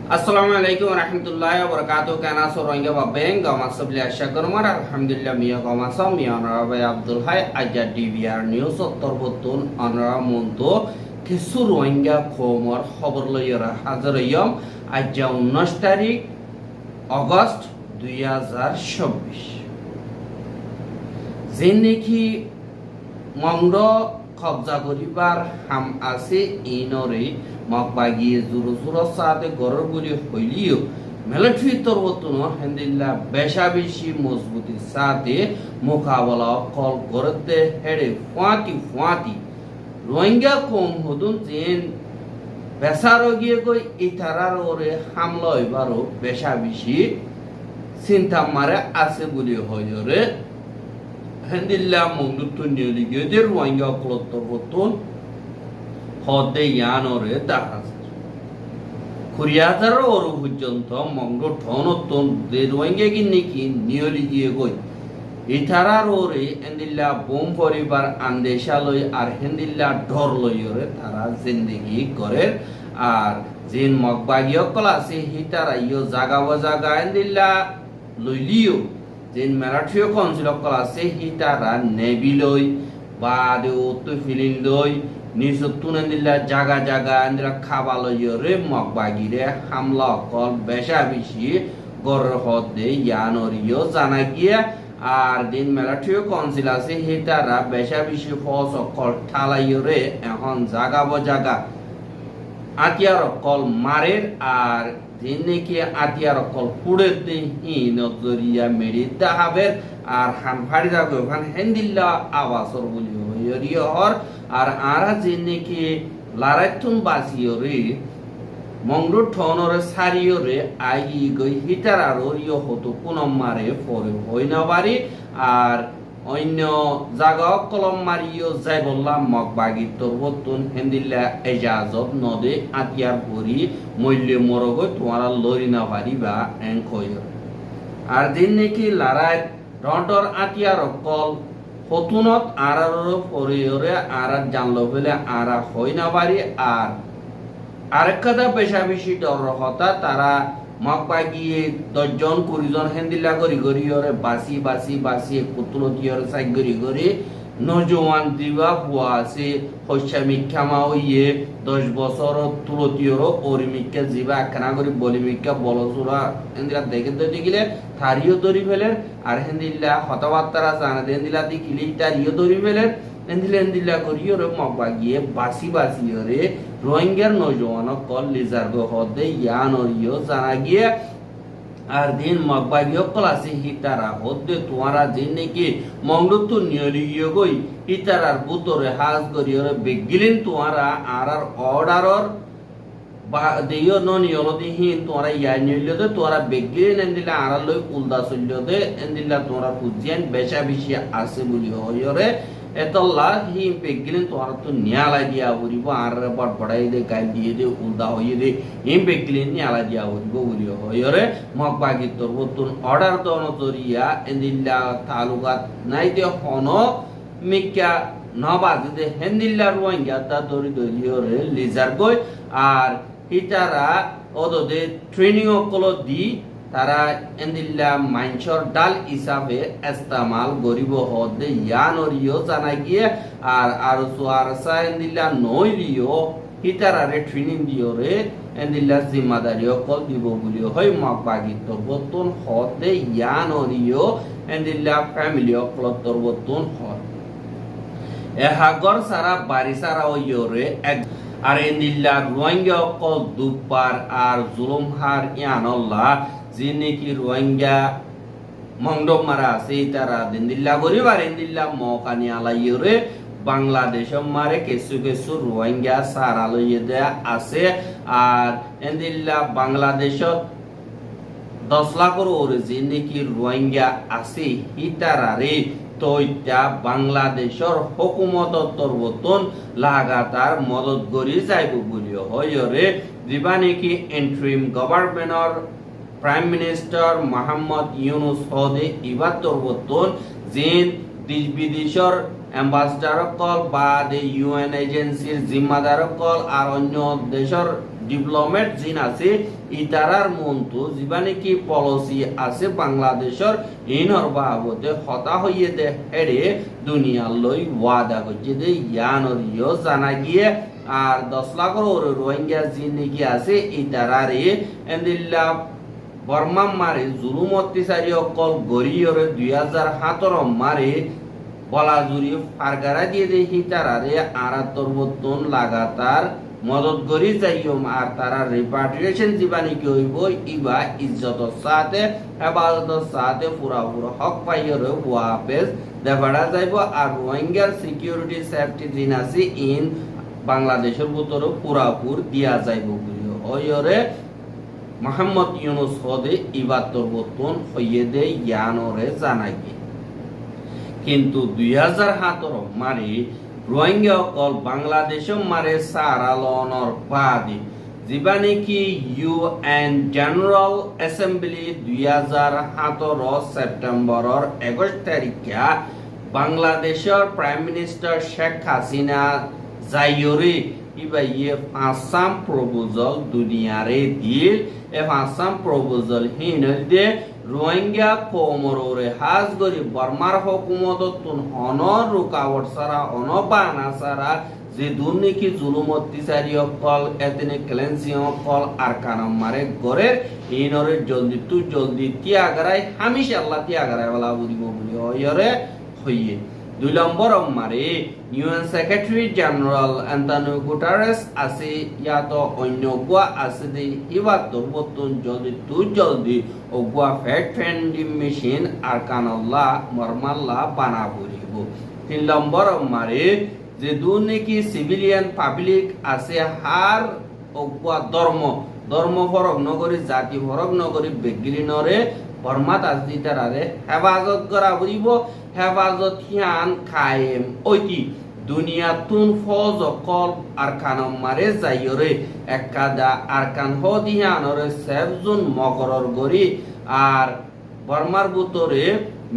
আসসালামু আলাইকুম রহমতুল্লাহ বরকাত কেনা সো রোহিঙ্গা বা বেং গমাস বলে আশা করমার আলহামদুলিল্লাহ মিয়া গমাস মিয়া নরাবাই আব্দুল হাই আজা ডিবিআর নিউজ উত্তর বতুন অনরা মন্ত কিছু রোহিঙ্গা খবর খবর লইরা হাজার ইয়ম আজা 19 তারিখ আগস্ট 2026 যে নাকি মংড কবজা করিবার হাম আছে ইনরে মকবাগি জুরু জুরু সাথে গরর গুলি হইলিও মিলিটারি তরবতুন হেন্দিল্লা বেশা বেশি মজবুতির সাথে মোকাবেলা কল করতে হেডে ফুয়াতি রোহিঙ্গা কম হদুন চেন বেসারো গিয়ে কই ইতারার ওরে হামলা হইবারও বেশা বেশি চিন্তা মারে আছে বলি হইরে হেন্দিল্লা মংদুত্তর নিয়লি গিয়ে যে রোহিঙ্গা কলতরবতুন হদে ইয়ানরে দেখা খুরিয়াতার ওর পর্যন্ত মংড ঠনতন দে রোহিঙ্গা নাকি নিয়লি গিয়ে গই ইথারার ওরে হেন্দিল্লা বোম পরিবার আন্দেশা লই আর হেন্দিল্লা ঢর লই ওরে তারা জিন্দেগি করে আর জিন মগবাগিও কলাসে হিতারা ইয়ো জাগা জাগা হেন্দিল্লা লইলিও জিন মেলাঠিও কনসিল কলাসে হিতারা নেবি লই বা দে ওতো ফিলিং লই নিসতুন হেন্দিল্লা জাগা জাগা হেন্দিল্লা খাবা লই ওরে মগবাগিরে হামলা কল বেশা বেশি গর হদে ইয়ানরিও জানা গিয়া আর দিন মেলাঠিও কনসিল আছে হিতারা বেশা বেশি ফস অকল ঠালাইরে এখন জাগাব জাগা আতিয়ার অকল মারের আর দিন নাকি আতিয়ার অকল পুড়ে হি নজরিয়া মেরি দাহাবের আর হান ফাড়ি যাবে ওখান হেন্দিল্লা আবাসর বলি হইরিয় হর আর আরা দিন নাকি লারাইতুন বাসিয়রে মংরু ঠনরে সারিয়রে আই গই হিটার আর ওরিও হতো কোন মারে পরে হই না বাড়ি আর অন্য জায়গা কলম মারিও যাই বললাম মগবাগি তরবতুন হেন্দিল্লা এজাজত নদে আতিয়ার ভরি মূল্য মরগই তোমারা লরি না পারি বা এঙ্কয় আর দিন নাকি লারাই রন্টর আতিয়ার কল হতুনত আরার পরিয়রে আরার জানলো ফেলে আরা হই না পারি আর আরেকটা পেশা বেশি ডর হতা তারা মকবা গিয়ে 10 জন 20 জন হেন্দিল্লা করি করি ওরে বাসি বাসি বাসি কুতুলতি ওরে সাই করি করি নজওয়ান দিবা বুয়া আছে হইছা মিক্ষামা হইয়ে 10 বছর তুলতি ওর ওরি মিক্ষা জিবা একখানা করি বলি মিক্ষা বলসুরা হেন্দিলা দেখে তো দিগিলে থারিও দরি ফেলের আর হেন্দিল্লা হতাবার্তারা জানা হেন্দিলা দিগিলি তারিও দরি ফেলের হেন্দিলা করি ওরে মকবা গিয়ে বাসি বাসি ওরে রোহিঙ্গার নজওয়ান কল লিজার্গ হদে ইয়ানরিও জানা গিয়ে আর দিন মগবাগিও কলাসে হিতারা হদে তোমারা যে নাকি মংডুত নিয়লি গিয়ে গই হিতারার বুতরে হাজ করিয়রে বেগিলেন তোমারা আর অর্ডারর বা দেইও ননিয়লদি হিন তোরা ইয়া নিয়লদে তোরা বেগিলেন এন্দিলা আর লই উলদা চলদে এন্দিলা তোরা ফুজিয়ান বেশা বেশি আছে বলি হইরে এতল্লা হি বেগিলেন তোরা তো নিয়ালা দিয়া বলিব আর বড় বড়াই দে গাল দিয়ে দে উলদা হইয়ে দে হি বেগিলেন নিয়ালা দিয়া বলিব বলি হইরে মগবাগি তরবতুন অর্ডার দন তরিয়া এন্দিল্লা তালুকাত নাই দে হনো মিক্কা নবাদ দে হেন্দিল্লা রোহিঙ্গা তা দরি দরিয়রে লিজার গই আর হিতারা ওদে ট্রেনিং কল দি তারা এন্দিল্লা মাইনসর ডাল হিসাবে ইস্তেমাল গরিব হদে ইয়ানরিও জানা গিয়ে আর আরো সোয়ারসা এন্দিল্লা নইলিও হিতারারে ট্রেনিং দিওরে এন্দিল্লা জিম্মাদারিও কল দিব বলিও হয় মগবাগি তরবতুন হদে ইয়ানরিও এন্দিল্লা ফ্যামিলিও কল তরবতুন হদ এহাগর সারা বাড়ি সারা ওইরে এক আর এন্দিল্লা রোহিঙ্গা কল দুপার আর জুলুম হার ইয়ানল্লাহ যে নাকি রোহিঙ্গা মংডম মারা আছে তারা দিল্লা গরিবার এন্দিল্লা মকানি আলাইরে বাংলাদেশ মারে কিছু কিছু রোহিঙ্গা সারা লইয়ে দেয়া আছে আর এন্দিল্লা বাংলাদেশত 10 লাখের ওরে যে নাকি রোহিঙ্গা আছে হিতারারে তইটা বাংলাদেশের হুকুমত তরবতন লাগাতার মদত করি যাইব বলি হইরে দিবা নাকি ইন্টারিম গভর্নমেন্টর প্রাইম মিনিস্টার মোহাম্মদ ইউনুস হদে ইবাদ তরবতন জিন দেশ বিদেশের অ্যাম্বাসেডার কল বা ইউএন এজেন্সির জিম্মাদার কল আর অন্য দেশের ডিপ্লোমেট জিন আছে ইতারার মন্তু যিবা নাকি পলিসি আছে বাংলাদেশের ইনর বাবদে হতা হইয়ে দে হেরে দুনিয়ার লই ওয়াদা করছে যে ইয়ানর ইয় জানা গিয়ে আর 10 লাখের ওর রোহিঙ্গা জিন নাকি আছে ইতারারে এন্দিল্লা বর্মা মারে জুলুম অত্যাচারী অকল গরিয়রে 2017 মারে বলা জুড়ি ফারগারা দিয়ে দেখি তারারে আরাত্তর বর্তন লাগাতার মদত করি যাইম আর তারা রিপাট্রিয়েশন জীবানি কি হইব ইবা ইজ্জতর সাথে হেফাজতর সাথে পুরা হক পাইয়রে ওয়াপেস দেখাড়া যাইব আর রোহিঙ্গার সিকিউরিটি সেফটি দিন আছে ইন বাংলাদেশের ভিতরে পুরাপুর দিয়া যাইব বলি হইরে মোহাম্মদ ইউনুস হদে ইবাত্তর বর্তন হইয়ে দে ইয়ানরে জানাই কিন্তু 2017 মারে রোহিঙ্গা অকল বাংলাদেশ মারে সারালনর বাদে যিবা নাকি ইউএন জেনারেল অ্যাসেম্বলি 2017 সেপ্টেম্বরের 21 তারিখে বাংলাদেশের প্রাইম মিনিস্টার শেখ হাসিনা যাইরে ইবা ইয়ে ফাঁসাম প্রপোজাল দুনিয়ারে দিল এ ফাঁসাম প্রপোজাল হিনল দে রোহিঙ্গা কোমরে হাজ গরি বর্মার হুকুমততুন অনর রুকাওয়াট সারা অনবানা সারা যে দুর্নীতি জুলুম অত্যাচারী অকল এতনে ক্লেন্সি অকল আর কানাম মারে গরের ইনরে জলদি তিয়াগারাই হামিশা আল্লাহ তিয়াগারাই বলা বুঝিব বলি হইরে হইয়ে 2 নম্বর মারে UN secretary general Antonio Guterres আছে ইয়াতো অন্য গোয়া আছে দে ইবাত্তর বর্তন জলদি ওগুয়া ফ্যাক্ট ফাইন্ডিং মেশিন আর কানাল্লাহ মরমাল্লাহ বানা বলিব 3 নম্বর মারে যে দুর্নীতি সিভিলিয়ান পাবলিক আছে হার ওগুয়া ধর্ম ফরক নগরী জাতি ফরক নগরী বেগিলিনরে বর্মাত আজি তারারে হেফাজত করা বলিব হেফাজত হিয়ান কায়েম ঐতি দুনিয়াতুন ফজ অকল আরকানম মারে যাইরে একাদা আরকান হদিয়ানরে সেভজন মকরর গরি আর বর্মার বুতরে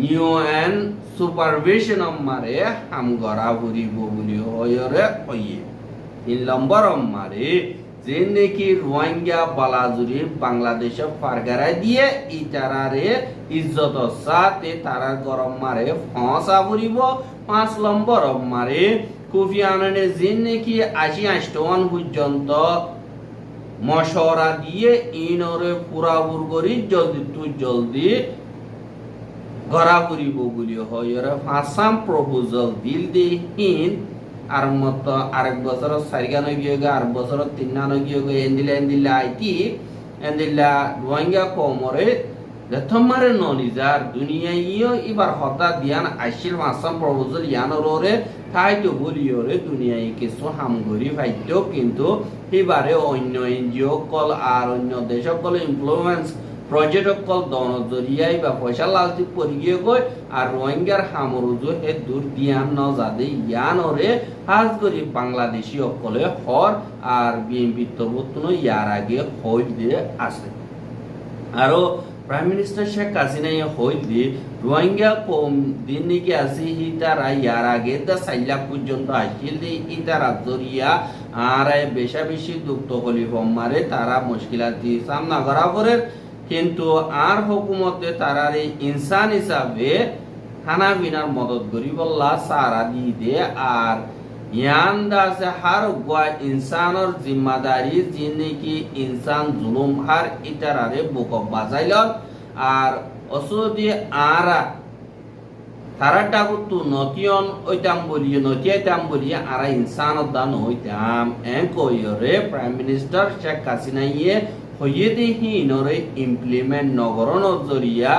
নিউএন সুপারভিশন মারে হাম গরা বলিব বলি হয়রে হইয়ে 3 নম্বর মারে যে নাকি রোহিঙ্গা বালাজুরি বাংলাদেশে ফারগারা দিয়ে ইতারারে ইজ্জত সাথে তারা গরম মারে ফসা বলিব 5 নম্বর মারে কোফি আনানে যে নাকি 80 পর্যন্ত মশওয়ারা দিয়ে ইনরে পুরাপুর করি জলদি গড়া করিব বলি হয়রে ফাঁসাম প্রপোজাল দিল দে হিন আর মত আরেক বছর 4 গিয়ে আর বছর 3 গিয়ে এন্দিলা আইতি এন্দিলা রোহিঙ্গা কোমরে দথমারে ননিজার দুনিয়াইও এবার হতা দিয়ান আইছিল মাসাম প্রপোজাল ইয়ানরে তাইতো বলিওরে দুনিয়ায় কিছু হামগরি ভাইতো কিন্তু এবারে অন্য এনজিও কল আর অন্য দেশ কল ইনফ্লুয়েন্স প্রজেক্ট কল দন জরিয়াই বা পয়সা লালতি পরিয়ে গই আর রোহিঙ্গার হামরুজু হে দূর দিয়ান ন যাদে ইয়ানরে হাজ করি বাংলাদেশি অকলে হর আর বিএনপি তবুতন ইয়ার আগে হই দিয়ে আছে আরো প্রাইম মিনিস্টার শেখ হাসিনা হই দিয়ে রোহিঙ্গা কম দিন নাকি আছে হি তারা ইয়ার আগে 4 লাখ পর্যন্ত আসছিল দিয়ে ইতারা জরিয়া আর বেশি দুঃখ হলি মারে তারা মুশকিলাতি সামনা করা পরে কিন্তু আর হুকুমতে তারার এই ইনসান হিসাবে খানা বিনার মদত করি বললা সারা দিয়ে দে আর ইয়ান দাসে হার গোয়া ইনসানর জিম্মাদারি যিনি কি ইনসান জুলুম হার ইতারারে বুক বাজাইল আর অসুদি আরা তারাটা তো নতিয়ন ওইতাম বলিয়ে আরা ইনসানত দান হইতাম কইরে প্রাইম মিনিস্টার শেখ হাসিনাইয়ে হইয়ে দেখি নরে ইমপ্লিমেন্ট নগরণ জরিয়া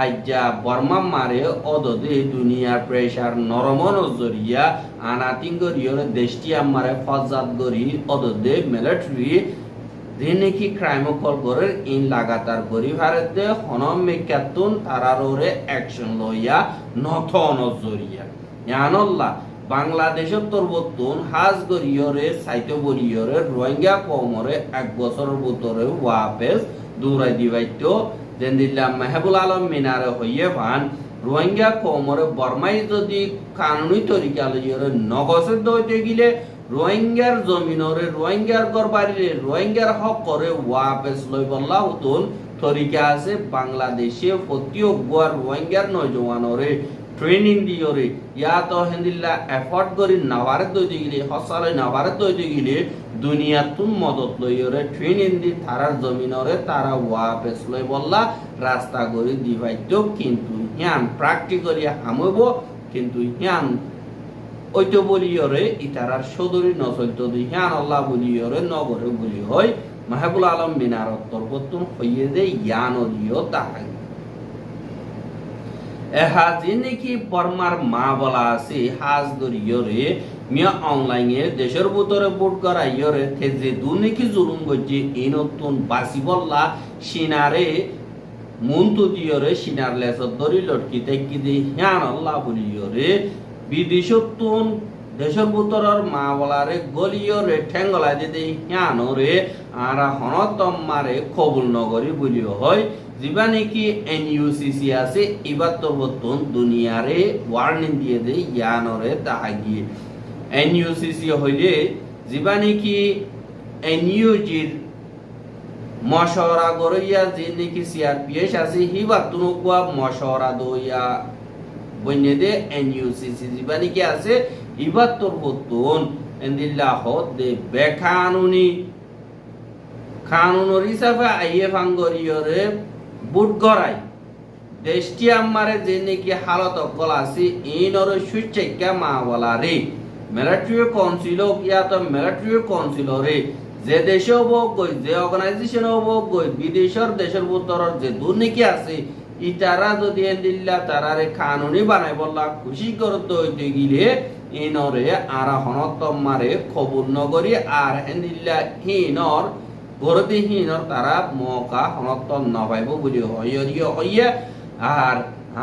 আজ্জা বর্মা মারে অদদে দুনিয়ার প্রেসার নরমন জরিয়া আনাতিঙ্গরিয়র দেশটি আমারে ফজাত গরি অদদে মিলিটারি দিনেকি ক্রাইম কল করে ইন লাগাতার গরি ভারতে হনম মেকাতুন তারারে অ্যাকশন লইয়া নথন জরিয়া ইয়ানল্লাহ বাংলাদেশের তরবতুন হাজ গরিয়রে সাইতে বরিয়রে রোহিঙ্গা কমরে 1 বছরের ভিতরে ওয়াপেস দৌড়াই দিবাইতো জেন্দিল্লা মেহবুল আলম মিনারে হইয়ে ভান রোহিঙ্গা কমরে বর্মাই যদি কানুনি তরিকা লইয়রে নগসের দইতে গিলে রোহিঙ্গার জমিনরে রোহিঙ্গার ঘর বাড়িরে রোহিঙ্গার হক করে ওয়াপেস লই বল্লা উতুন তরিকা আছে বাংলাদেশে প্রত্যেক গোয়ার রোহিঙ্গার নজওয়ানরে ট্রেনিং দিয়রে ইয়া তো হেন্দিল্লা এফর্ট করি নাভারত দইতে গেলে হসালে নাভারত দইতে গেলে দুনিয়াতুন মদত লইয়রে ট্রেনিং দি তারার জমিনরে তারা ওয়াপেস লই বল্লা রাস্তা করে দিবাইত কিন্তু হিয়ান প্র্যাকটিক্যালি হামব কিন্তু হিয়ান ওইতো বলিয়রে ইতারার সদরি নচলত হিয়ান আল্লাহ বলিয়রে নগরে বলি হয় মাহবুল আলম মিনার তরবতুন হইয়ে দে ইয়ানরিও তাহাই এহাজি নাকি বর্মার মা বলা আছে হাজ দরিয়রে মিয়া অনলাইনে দেশের ভিতরে ভোট করাইয়রে থেজে দু নাকি জুলুম করছে এই নতুন বাসি বললা সিনারে মন্তু দিয়রে সিনার লেসর ধরি লটকি তেকি দি হিয়ান আল্লাহ বলিয়রে বিদেশতুন দেশের ভিতরের মা বলারে গলিয়রে ঠেঙ্গলা দিদি হিয়ানরে আরা হনতম মারে কবুল নগরী বলিও হয় যিবা নাকি এনইউসিসি আছে এবার তো বর্তন দুনিয়ারে ওয়ার্নিং দিয়ে দে ইয়ানরে তাহাগিয়ে এনইউসিসি হইলে যিবা নাকি এনইউজির মশওয়ারা গড়িয়া যে নাকি সিআরপিএস আছে হিবার তুনকুয়া মশওয়ারা দইয়া বইনে দে এনইউসিসি যিবা নাকি আছে এবার তো বর্তন এন্দিল্লাহ দে বেকানুনি কানুনের হিসাবে আইয়ে ভাঙ্গরিয়রে বুট গড়াই দেশটি আমারে যে নাকি হালত অকল আছে ইনরে সুইচেকা মা বলা রে মিলিটারি কাউন্সিল ইয়া তো মিলিটারি কাউন্সিলরে যে দেশে হবো গই যে অর্গানাইজেশন হবো গই বিদেশের দেশের ভিতরের যে দুর্নীতি আছে ইতারা যদি এন্দিল্লা তারারে কানুনি বানাই বললা খুশি করতে হইতে গিলে ইনরে আরা হনতম মারে খবর নগরী আর হেন্দিল্লা হিনর গরদিহীনর তারা মকা হনতম নপাইব বুঝি হইয়া আর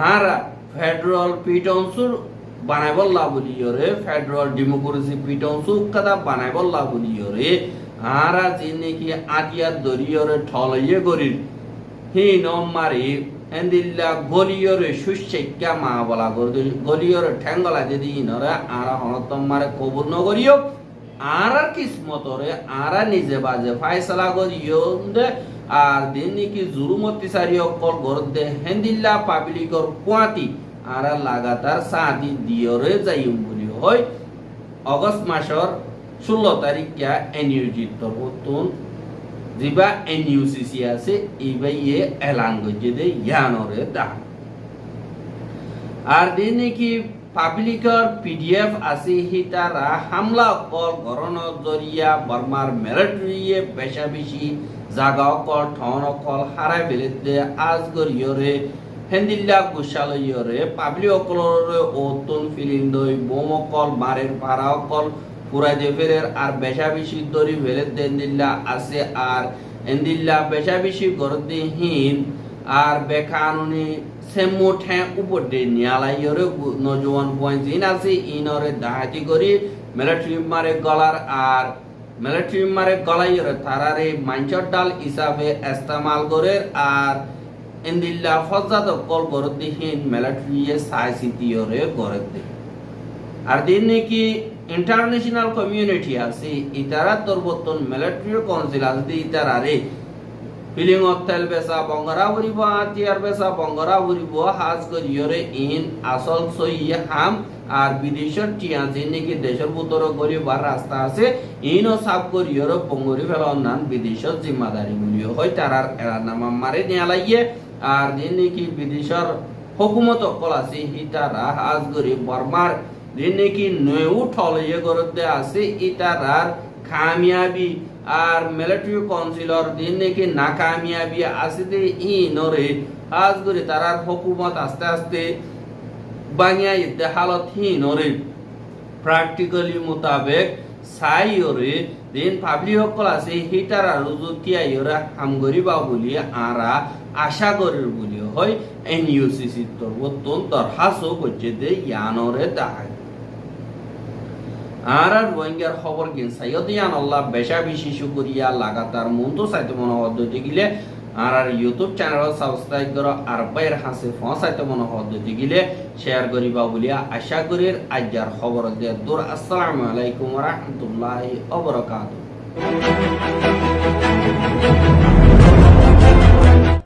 আর ফেডারেল পিটনসুর বানাই বললা বলিয়রে ফেডারেল ডেমোক্রেসি পিটনসু কাদা বানাই বললা বলিয়রে আর যে নাকি আটিয়ার দরিয়রে ঠলইয়ে গরির হিন মারি এন্দিল্লা গলিয়রে সুশেক্কা মা বলা গলিয়রে ঠেঙ্গলা যদি ইনরে আর হনতম মারে কবুল নগরিও আর কিসমতরে আর নিজে বাজে ফায়সালা করিও আর দিন নাকি জুলুম অত্যাচারী অকল গরদে হেন্দিল্লা পাবলিকর কুয়াতি আর লাগাতার সাদি দিয়রে যাইম বলি হয় অগস্ট মাসের 16 তারিখে এনইউজির তরফতুন যিবা এনইউসিসি আছে ইবাইয়ে এলান গজে দে ইয়ানরে দা আর দিন নাকি পাবলিকর পিডিএফ আছে হিতারা হামলা কল গরণর জরিয়া বর্মার মিলিটারিয়ে পেশা বেশি জাগা কল ঠন কল হারাই ফেলেতে আজ গরিয়রে হেন্দিল্লা গুসালয়রে পাবলিক অকলরে ওতন ফিলিং দই বোম কল মারের পাড়া কল পুরা দেফেরের আর বেশা বেশি দরি ফেলেতে হেন্দিল্লা আছে আর হেন্দিল্লা বেশা বেশি গরদিহীন আর বেকানুনি সেমুঠে উপর দে নিয়ালাইয়রে নজওয়ান পয়েন্ট ইন আছে ইনরে দাহাতি করি মিলিটারি মারে গলার আর মিলিটারি মারে গলাইয়রে তারারে মাঞ্চর ডাল হিসাবে ইস্তেমাল করে আর এন্দিল্লা ফজাত কল গরদিহীন মিলিটারি সাইসিটিয়রে গরদে আর দিন নাকি ইন্টারন্যাশনাল কমিউনিটি আছে ইতারা তরবতন মিলিটারি কাউন্সিল আছে ইতারারে ফিলিং অফ তেল বেসা বঙ্গরা উড়িব আতিয়ার বেসা বঙ্গরা উড়িব হাজ করিয়রে ইন আসল সই হাম আর বিদেশের টিয়া যে নাকি দেশের ভিতরে গরিবার রাস্তা আছে ইনও সাফ করিয়রে বঙ্গরি ফেলন নান বিদেশের জিম্মাদারি গুলিও হয় তারার নামা মারে নিয়া লাগিয়ে আর যে নাকি বিদেশের হুকুমত অকল আছে হিতারা হাজ করি বর্মার যে নাকি নয় ঠলিয়ে করতে আছে ইতারার কামিয়াবি আর মিলিটারি কাউন্সিলর দিন নাকি নাকামিয়াবি আছে দে ইনরে আজ করে তারার হুকুমত আস্তে আস্তে বানিয়া ইতে হালত হিনরে প্র্যাকটিক্যালি মোতাবেক সাইরে দিন পাবলিক সকল আছে হিটারা রুজুতিয়াইরা হামগরিবা বলি আরা আশা করির বলি হয় এনইউসিসি তরবতন দরখাস্ত করছে দে ইয়ানরে দাহাই আর রোহিঙ্গার খবর কিন সাইয়দিয়ান আল্লাহ বেশা বেশি শুকরিয়া লাগাতার মন তো চাইতে মনে হতে গেলে আর ইউটিউব চ্যানেল সাবস্ক্রাইব করো আর বাইর হাসে পৌঁছাইতে মনে পদ্ধতি গিলে শেয়ার করিবা বলিয়া আশা করি আজ্জার খবর দিয়ে দূর। আসসালামু আলাইকুম ওয়া রাহমাতুল্লাহি ওয়া বারাকাতুহু।